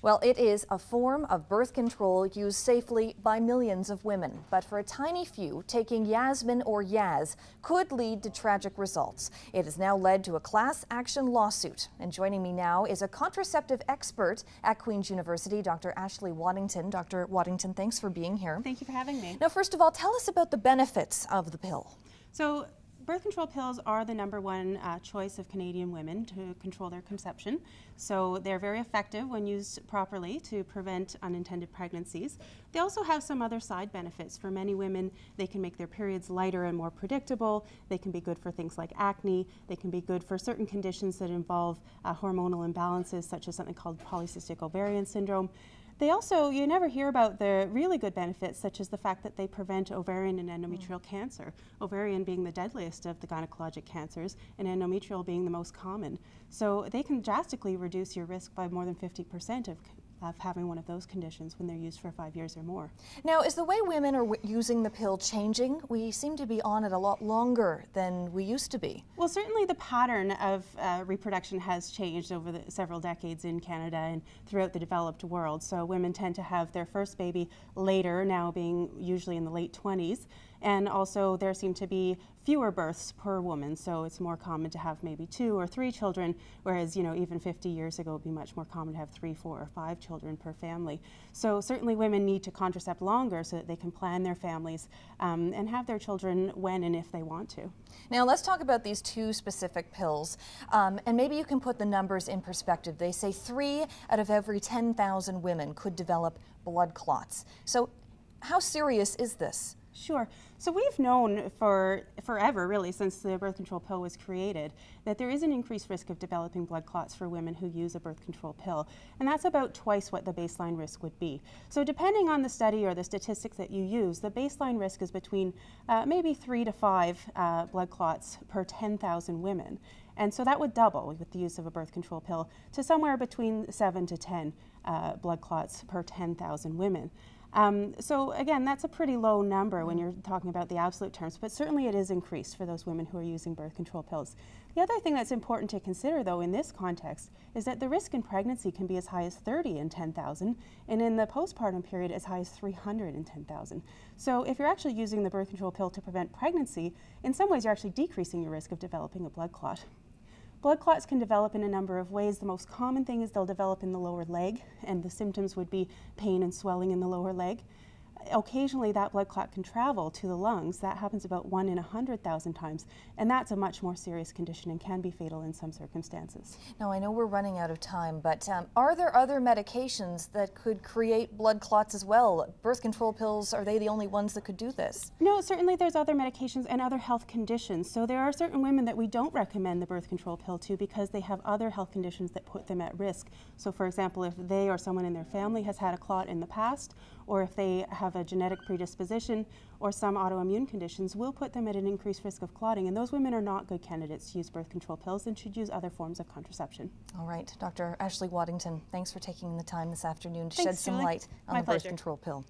Well, it is a form of birth control used safely by millions of women. But for a tiny few, taking Yasmin or Yaz could lead to tragic results. It has now led to a class action lawsuit. And joining me now is a contraceptive expert at Queen's University, Dr. Ashley Waddington. Dr. Waddington, thanks for being here. Thank you for having me. Now, first of all, tell us about the benefits of the pill. So, birth control pills are the #1 choice of Canadian women to control their conception. So they're very effective when used properly to prevent unintended pregnancies. They also have some other side benefits. For many women, they can make their periods lighter and more predictable. They can be good for things like acne. They can be good for certain conditions that involve hormonal imbalances, such as something called polycystic ovarian syndrome. They also, you never hear about the really good benefits, such as the fact that they prevent ovarian and endometrial cancer, ovarian being the deadliest of the gynecologic cancers and endometrial being the most common. So they can drastically reduce your risk by more than 50% of having one of those conditions when they're used for 5 years or more. Now, is the way women are using the pill changing? We seem to be on it a lot longer than we used to be. Well, certainly the pattern of reproduction has changed over the several decades in Canada and throughout the developed world. So women tend to have their first baby later, now being usually in the late 20s. And also there seem to be fewer births per woman, so it's more common to have maybe 2 or 3 children, whereas, even 50 years ago it would be much more common to have 3, 4, or 5 children per family. So certainly women need to contracept longer so that they can plan their families and have their children when and if they want to. Now let's talk about these 2 specific pills, and maybe you can put the numbers in perspective. They say 3 out of every 10,000 women could develop blood clots. So how serious is this? Sure. So we've known for forever, really, since the birth control pill was created, that there is an increased risk of developing blood clots for women who use a birth control pill. And that's about twice what the baseline risk would be. So depending on the study or the statistics that you use, the baseline risk is between maybe 3 to 5 blood clots per 10,000 women. And so that would double with the use of a birth control pill to somewhere between 7 to 10 blood clots per 10,000 women. So again, that's a pretty low number when you're talking about the absolute terms, but certainly it is increased for those women who are using birth control pills. The other thing that's important to consider, though, in this context is that the risk in pregnancy can be as high as 30 in 10,000, and in the postpartum period as high as 300 in 10,000. So if you're actually using the birth control pill to prevent pregnancy, in some ways you're actually decreasing your risk of developing a blood clot. Blood clots can develop in a number of ways. The most common thing is they'll develop in the lower leg, and the symptoms would be pain and swelling in the lower leg. Occasionally that blood clot can travel to the lungs. That happens about 1 in 100,000 times, and that's a much more serious condition and can be fatal in some circumstances. Now, I know we're running out of time, but are there other medications that could create blood clots as well? Birth control pills, are they the only ones that could do this? No, certainly there's other medications and other health conditions. So there are certain women that we don't recommend the birth control pill to because they have other health conditions that put them at risk. So for example, if they or someone in their family has had a clot in the past, or if they have a genetic predisposition or some autoimmune conditions, will put them at an increased risk of clotting. And those women are not good candidates to use birth control pills and should use other forms of contraception. All right, Dr. Ashley Waddington, thanks for taking the time this afternoon to shed some light on the birth control pill.